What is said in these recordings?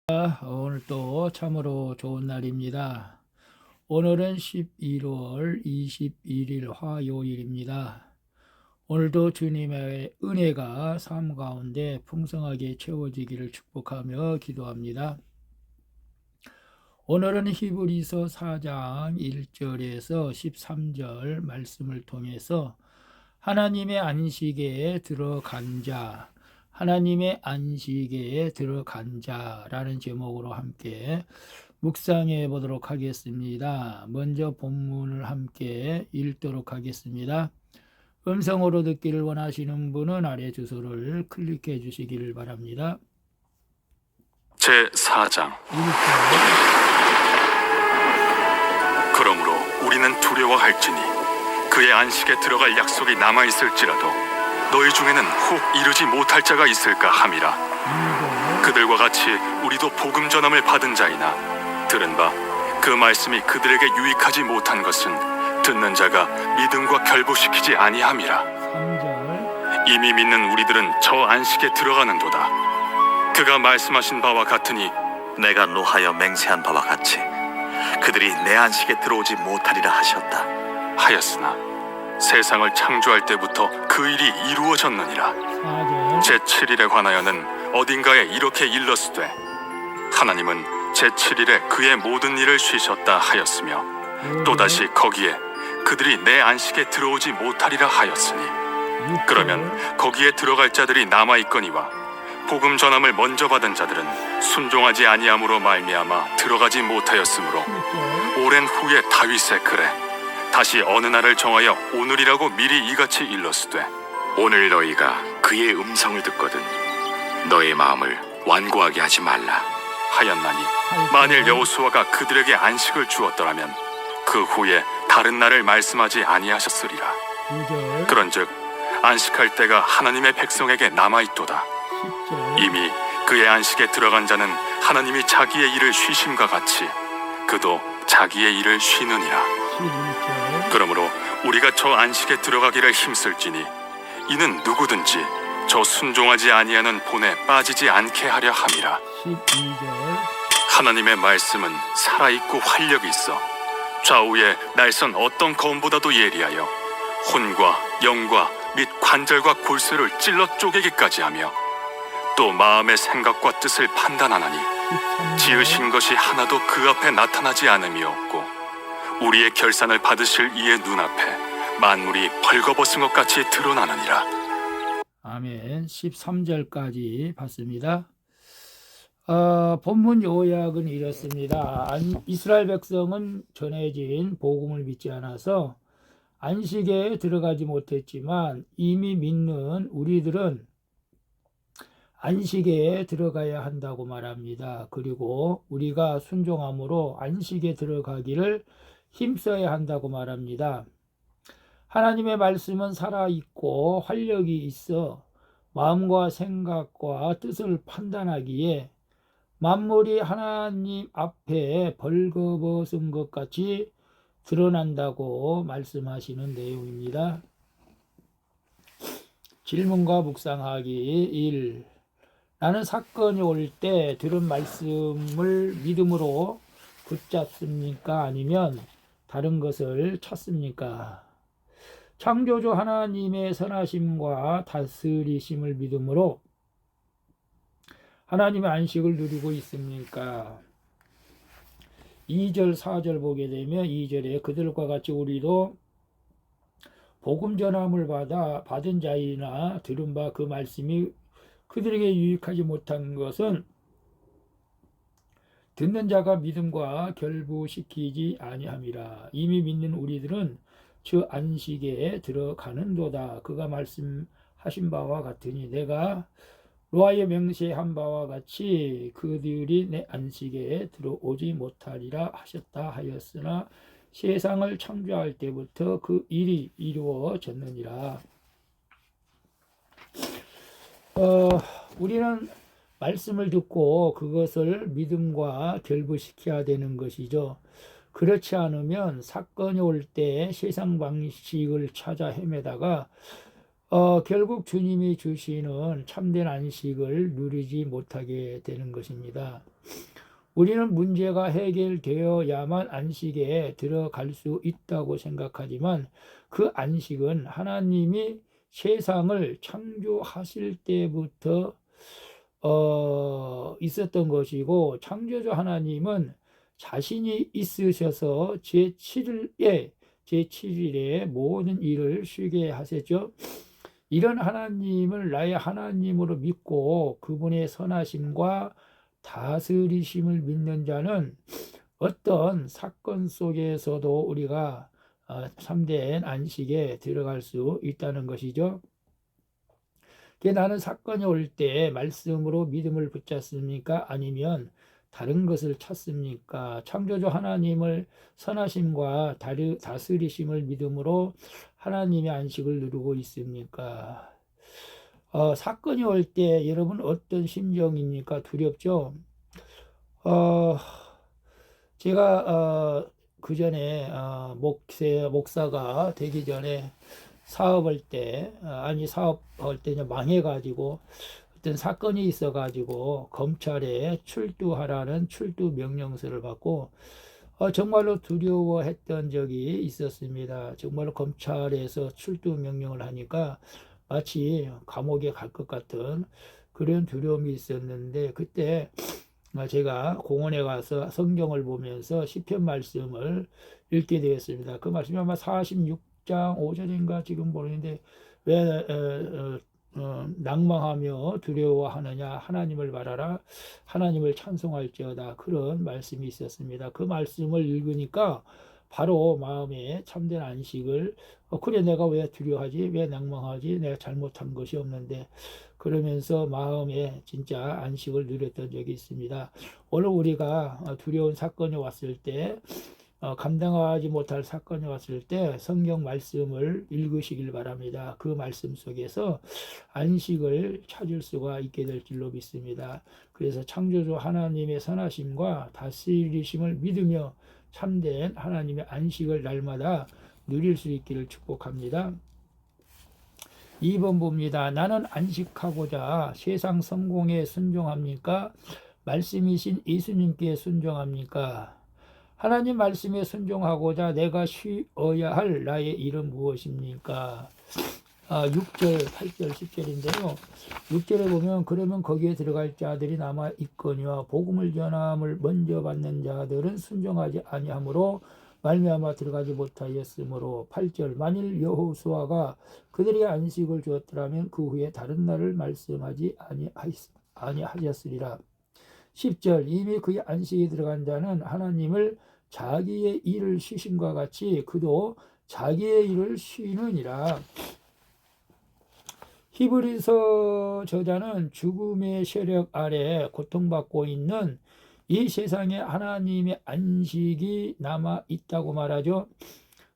오늘 또 참으로 좋은 날입니다. 오늘은 11월 21일 화요일입니다. 오늘도 주님의 은혜가 삶 가운데 풍성하게 채워지기를 축복하며 기도합니다. 오늘은 히브리서 4장 1절에서 13절 말씀을 통해서 하나님의 안식에 들어간 자, 하나님의 안식에 들어간 자라는 제목으로 함께 묵상해 보도록 하겠습니다. 먼저 본문을 함께 읽도록 하겠습니다. 음성으로 듣기를 원하시는 분은 아래 주소를 클릭해 주시기를 바랍니다. 제4장. 그러므로 우리는 두려워할지니 그의 안식에 들어갈 약속이 남아있을지라도 너희 중에는 혹 이루지 못할 자가 있을까 함이라. 그들과 같이 우리도 복음 전함을 받은 자이나 들은 바 그 말씀이 그들에게 유익하지 못한 것은 듣는 자가 믿음과 결부시키지 아니함이라. 이미 믿는 우리들은 저 안식에 들어가는도다. 그가 말씀하신 바와 같으니 내가 노하여 맹세한 바와 같이 그들이 내 안식에 들어오지 못하리라 하셨다 하였으나 세상을 창조할 때부터 그 일이 이루어졌느니라. 제7일에 관하여는 어딘가에 이렇게 일렀으되 하나님은 제7일에 그의 모든 일을 쉬셨다 하였으며 또다시 거기에 그들이 내 안식에 들어오지 못하리라 하였으니 그러면 거기에 들어갈 자들이 남아있거니와 복음 전함을 먼저 받은 자들은 순종하지 아니함으로 말미암아 들어가지 못하였으므로 오랜 후에 다윗의 글에 다시 어느 날을 정하여 오늘이라고 미리 이같이 일렀으되 오늘 너희가 그의 음성을 듣거든 너의 마음을 완고하게 하지 말라 하였나니 만일 여호수아가 그들에게 안식을 주었더라면 그 후에 다른 날을 말씀하지 아니하셨으리라. 그런즉 안식할 때가 하나님의 백성에게 남아있도다. 이미 그의 안식에 들어간 자는 하나님이 자기의 일을 쉬심과 같이 그도 자기의 일을 쉬느니라. 그러므로 우리가 저 안식에 들어가기를 힘쓸지니 이는 누구든지 저 순종하지 아니하는 본에 빠지지 않게 하려 함이라. 12절. 하나님의 말씀은 살아있고 활력이 있어 좌우에 날선 어떤 검보다도 예리하여 혼과 영과 및 관절과 골수를 찔러 쪼개기까지 하며 또 마음의 생각과 뜻을 판단하나니 지으신 것이 하나도 그 앞에 나타나지 않음이 없고 우리의 결산을 받으실 이의 눈앞에 만물이 벌거벗은 것 같이 드러나느니라. 아멘. 13절까지 봤습니다. 본문 요약은 이렇습니다. 이스라엘 백성은 전해진 복음을 믿지 않아서 안식에 들어가지 못했지만 이미 믿는 우리들은 안식에 들어가야 한다고 말합니다. 그리고 우리가 순종함으로 안식에 들어가기를 힘써야 한다고 말합니다. 하나님의 말씀은 살아있고 활력이 있어 마음과 생각과 뜻을 판단하기에 만물이 하나님 앞에 벌거벗은 것 같이 드러난다고 말씀하시는 내용입니다. 질문과 묵상하기 1. 나는 사건이 올 때 들은 말씀을 믿음으로 붙잡습니까? 아니면 다른 것을 찾습니까? 창조주 하나님의 선하심과 다스리심을 믿음으로 하나님의 안식을 누리고 있습니까? 2절 4절 보게 되면 2절에 그들과 같이 우리도 복음 전함을 받은 자이나 들은 바 그 말씀이 그들에게 유익하지 못한 것은 듣는 자가 믿음과 결부시키지 아니함이라. 이미 믿는 우리들은 저 안식에 들어가는도다. 그가 말씀하신 바와 같으니 내가 노하여 맹세한 바와 같이 그들이 내 안식에 들어오지 못하리라 하셨다 하였으나 세상을 창조할 때부터 그 일이 이루어졌느니라. 우리는 말씀을 듣고 그것을 믿음과 결부시켜야 되는 것이죠. 그렇지 않으면 사건이 올 때 세상 방식을 찾아 헤매다가 결국 주님이 주시는 참된 안식을 누리지 못하게 되는 것입니다. 우리는 문제가 해결되어야만 안식에 들어갈 수 있다고 생각하지만 그 안식은 하나님이 세상을 창조하실 때부터 있었던 것이고, 창조주 하나님은 자신이 있으셔서 제7일에 모든 일을 쉬게 하셨죠. 이런 하나님을 나의 하나님으로 믿고 그분의 선하심과 다스리심을 믿는 자는 어떤 사건 속에서도 우리가 참된 안식에 들어갈 수 있다는 것이죠. 나는 사건이 올 때 말씀으로 믿음을 붙잡습니까? 아니면 다른 것을 찾습니까? 창조주 하나님을 선하심과 다스리심을 믿음으로 하나님의 안식을 누리고 있습니까? 사건이 올 때 여러분 어떤 심정입니까? 두렵죠? 제가 그 전에 목사가 되기 전에 사업할 때 망해가지고 어떤 사건이 있어가지고 검찰에 출두하라는 출두 명령서를 받고 정말로 두려워했던 적이 있었습니다. 정말로 검찰에서 출두 명령을 하니까 마치 감옥에 갈 것 같은 그런 두려움이 있었는데, 그때 제가 공원에 가서 성경을 보면서 시편 말씀을 읽게 되었습니다. 그 말씀이 아마 46장 5절인가 지금 모르는데, 왜 낭망하며 두려워하느냐, 하나님을 바라라, 하나님을 찬송할지어다, 그런 말씀이 있었습니다. 그 말씀을 읽으니까 바로 마음에 참된 안식을, 그래 내가 왜 두려워하지, 왜 낭망하지, 내가 잘못한 것이 없는데, 그러면서 마음에 진짜 안식을 누렸던 적이 있습니다. 오늘 우리가 두려운 사건이 왔을 때, 감당하지 못할 사건이 왔을 때 성경 말씀을 읽으시길 바랍니다. 그 말씀 속에서 안식을 찾을 수가 있게 될 줄로 믿습니다. 그래서 창조주 하나님의 선하심과 다스리심을 믿으며 참된 하나님의 안식을 날마다 누릴 수 있기를 축복합니다. 2번 봅니다. 나는 안식하고자 세상 성공에 순종합니까? 말씀이신 예수님께 순종합니까? 하나님 말씀에 순종하고자 내가 쉬어야 할 나의 일은 무엇입니까? 6절, 8절, 10절인데요. 6절에 보면 그러면 거기에 들어갈 자들이 남아 있거니와 복음을 전함을 먼저 받는 자들은 순종하지 아니하므로 말미암아 들어가지 못하였으므로. 8절, 만일 여호수아가 그들에게 안식을 주었더라면 그 후에 다른 날을 말씀하지 아니하셨으리라. 10절, 이미 그의 안식에 들어간 자는 하나님을 자기의 일을 쉬심과 같이 그도 자기의 일을 쉬느니라. 히브리서 저자는 죽음의 세력 아래 고통받고 있는 이 세상에 하나님의 안식이 남아 있다고 말하죠.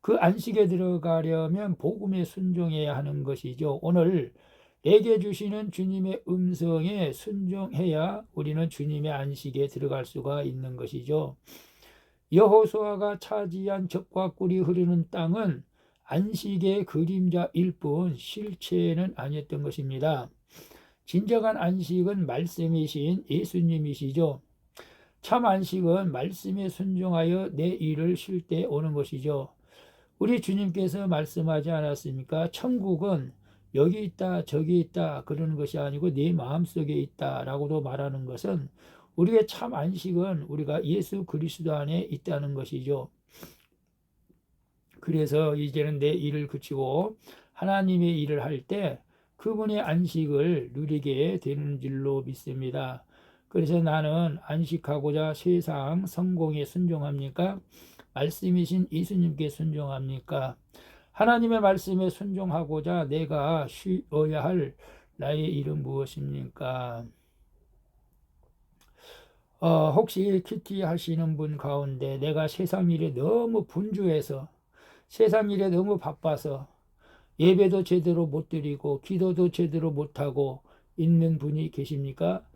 그 안식에 들어가려면 복음에 순종해야 하는 것이죠. 오늘 내게 주시는 주님의 음성에 순종해야 우리는 주님의 안식에 들어갈 수가 있는 것이죠. 여호수아가 차지한 젖과 꿀이 흐르는 땅은 안식의 그림자일 뿐 실체는 아니었던 것입니다. 진정한 안식은 말씀이신 예수님이시죠. 참 안식은 말씀에 순종하여 내 일을 쉴 때 오는 것이죠. 우리 주님께서 말씀하지 않았습니까? 천국은 여기 있다 저기 있다 그러는 것이 아니고 내 마음속에 있다 라고도 말하는 것은 우리의 참 안식은 우리가 예수 그리스도 안에 있다는 것이죠. 그래서 이제는 내 일을 그치고 하나님의 일을 할 때 그분의 안식을 누리게 되는 줄로 믿습니다. 그래서 나는 안식하고자 세상 성공에 순종합니까? 말씀이신 예수님께 순종합니까? 하나님의 말씀에 순종하고자 내가 쉬어야 할 나의 일은 무엇입니까? 혹시 큐티 하시는 분 가운데 내가 세상 일에 너무 분주해서, 세상 일에 너무 바빠서 예배도 제대로 못 드리고 기도도 제대로 못하고 있는 분이 계십니까?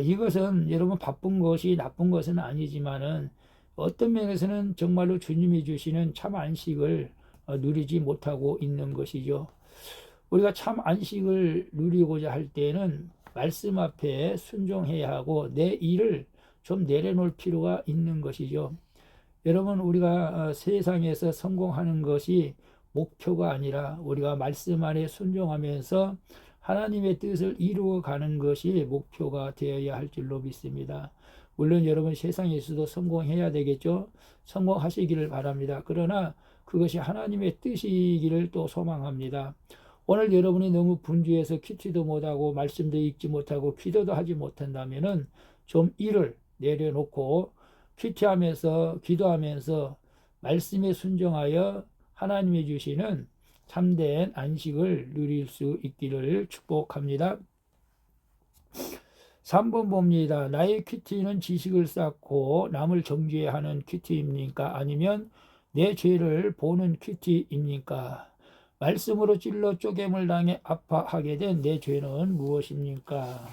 이것은 여러분 바쁜 것이 나쁜 것은 아니지만은 어떤 면에서는 정말로 주님이 주시는 참 안식을 누리지 못하고 있는 것이죠. 우리가 참 안식을 누리고자 할 때는 말씀 앞에 순종해야 하고 내 일을 좀 내려놓을 필요가 있는 것이죠. 여러분, 우리가 세상에서 성공하는 것이 목표가 아니라 우리가 말씀 안에 순종하면서 하나님의 뜻을 이루어가는 것이 목표가 되어야 할 줄로 믿습니다. 물론 여러분, 세상에서도 성공해야 되겠죠. 성공하시기를 바랍니다. 그러나 그것이 하나님의 뜻이기를 또 소망합니다. 오늘 여러분이 너무 분주해서 큐티도 못하고 말씀도 읽지 못하고 기도도 하지 못한다면은 좀 일을 내려놓고 큐티하면서 기도하면서 말씀에 순종하여 하나님이 주시는 참된 안식을 누릴 수 있기를 축복합니다. 3번 봅니다. 나의 큐티는 지식을 쌓고 남을 정죄하는 큐티입니까? 아니면 내 죄를 보는 큐티입니까? 말씀으로 찔러 쪼개물 당해 아파하게 된 내 죄는 무엇입니까?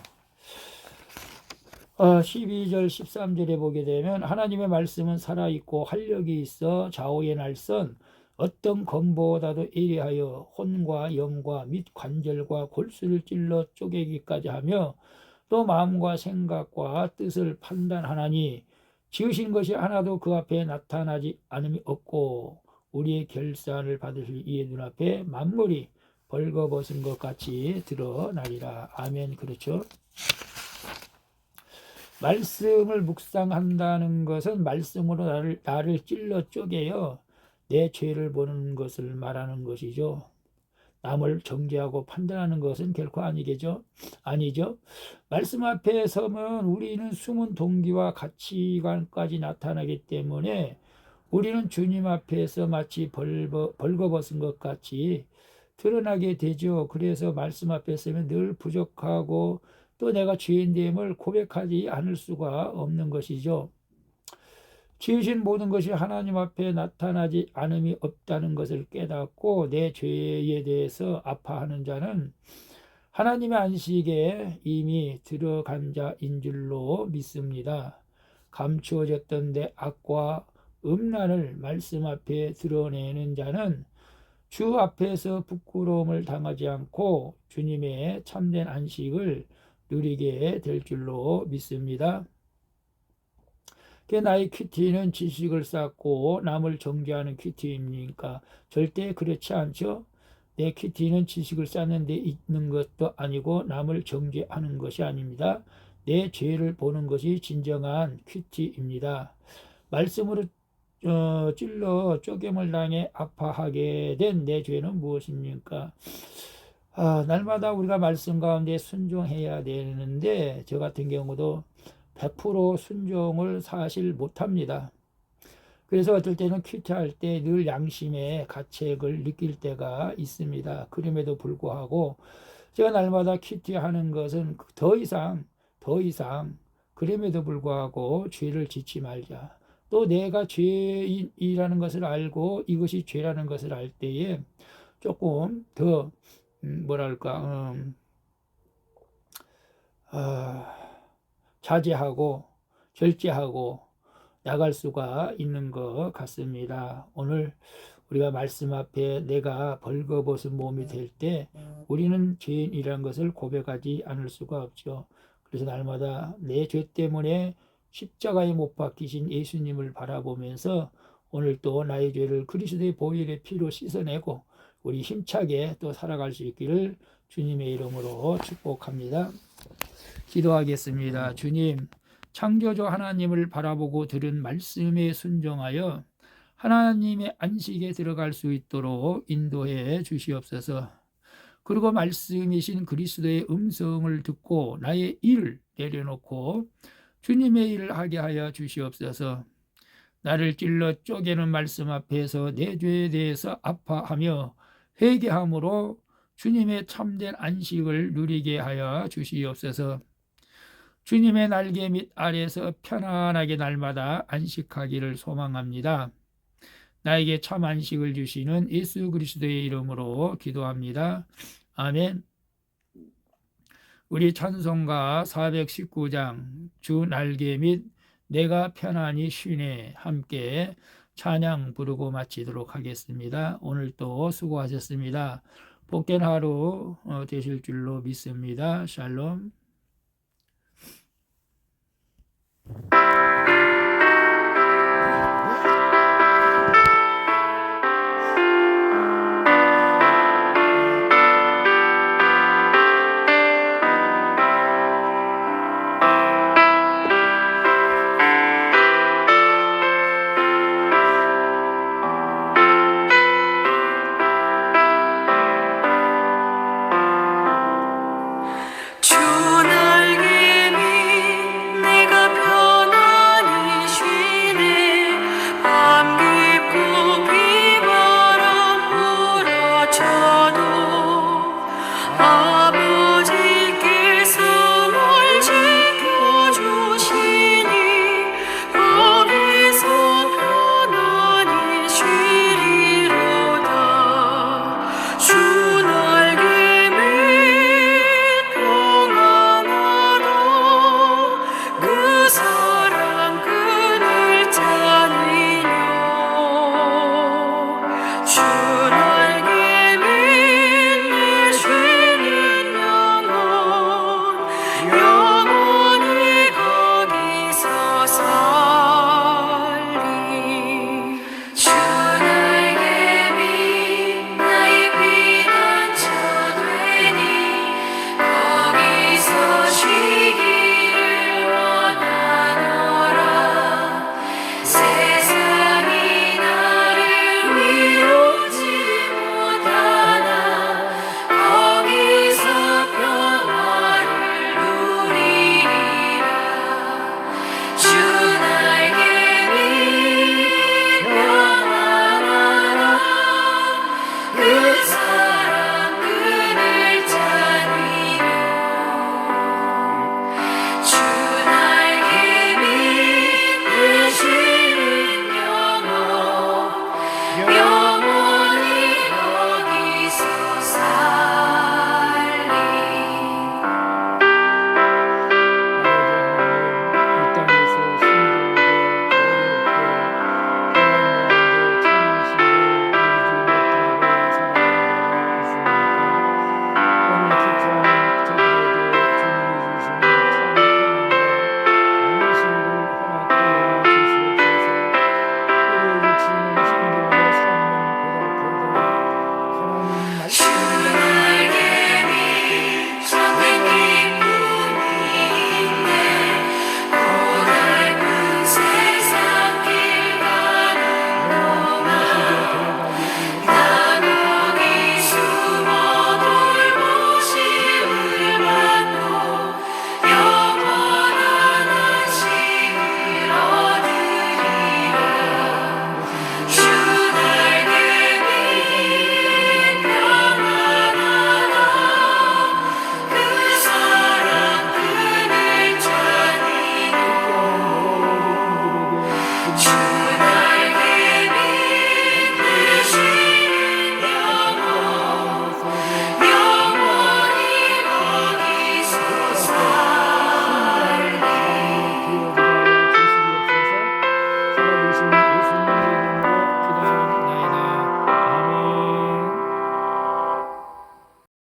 12절 13절에 보게 되면 하나님의 말씀은 살아있고 활력이 있어 좌우의 날선 어떤 검보다도 예리하여 혼과 영과 및 관절과 골수를 찔러 쪼개기까지 하며 또 마음과 생각과 뜻을 판단하나니 지으신 것이 하나도 그 앞에 나타나지 않음이 없고 우리의 결산을 받으실 이의 눈앞에 만물이 벌거벗은 것 같이 드러나리라. 아멘. 그렇죠. 말씀을 묵상한다는 것은 말씀으로 나를 찔러 쪼개어 내 죄를 보는 것을 말하는 것이죠. 남을 정죄하고 판단하는 것은 결코 아니죠. 말씀 앞에 서면 우리는 숨은 동기와 가치관까지 나타나기 때문에 우리는 주님 앞에서 마치 벌거벗은 것 같이 드러나게 되죠. 그래서 말씀 앞에 서면 늘 부족하고 또 내가 죄인됨을 고백하지 않을 수가 없는 것이죠. 지으신 모든 것이 하나님 앞에 나타나지 않음이 없다는 것을 깨닫고 내 죄에 대해서 아파하는 자는 하나님의 안식에 이미 들어간 자인 줄로 믿습니다. 감추어졌던 내 악과 음란을 말씀 앞에 드러내는 자는 주 앞에서 부끄러움을 당하지 않고 주님의 참된 안식을 누리게 될 줄로 믿습니다. 나의 큐티는 지식을 쌓고 남을 정죄하는 큐티입니까? 절대 그렇지 않죠. 내 큐티는 지식을 쌓는 데 있는 것도 아니고 남을 정죄하는 것이 아닙니다. 내 죄를 보는 것이 진정한 큐티입니다. 말씀으로 찔러 쪼개물 당해 아파하게 된 내 죄는 무엇입니까? 날마다 우리가 말씀 가운데 순종해야 되는데 저 같은 경우도 100% 순종을 사실 못합니다. 그래서 어떨 때는 큐티할 때 늘 양심의 가책을 느낄 때가 있습니다. 그럼에도 불구하고 제가 날마다 큐티하는 것은 더 이상 그럼에도 불구하고 죄를 짓지 말자. 또 내가 죄인이라는 것을 알고 이것이 죄라는 것을 알 때에 조금 더 자제하고 절제하고 나갈 수가 있는 것 같습니다. 오늘 우리가 말씀 앞에 내가 벌거벗은 몸이 될 때 우리는 죄인이라는 것을 고백하지 않을 수가 없죠. 그래서 날마다 내 죄 때문에 십자가에 못 박히신 예수님을 바라보면서 오늘 또 나의 죄를 그리스도의 보혈의 피로 씻어내고 우리 힘차게 또 살아갈 수 있기를 주님의 이름으로 축복합니다. 기도하겠습니다. 주님, 창조주 하나님을 바라보고 들은 말씀에 순종하여 하나님의 안식에 들어갈 수 있도록 인도해 주시옵소서. 그리고 말씀이신 그리스도의 음성을 듣고 나의 일을 내려놓고 주님의 일을 하게 하여 주시옵소서. 나를 찔러 쪼개는 말씀 앞에서 내 죄에 대해서 아파하며 회개함으로 주님의 참된 안식을 누리게 하여 주시옵소서. 주님의 날개 밑 아래에서 편안하게 날마다 안식하기를 소망합니다. 나에게 참 안식을 주시는 예수 그리스도의 이름으로 기도합니다. 아멘. 우리 찬송가 419장 주 날개 밑 내가 편안히 쉬네 함께 찬양 부르고 마치도록 하겠습니다. 오늘도 수고하셨습니다. 복된 하루 되실 줄로 믿습니다. 샬롬.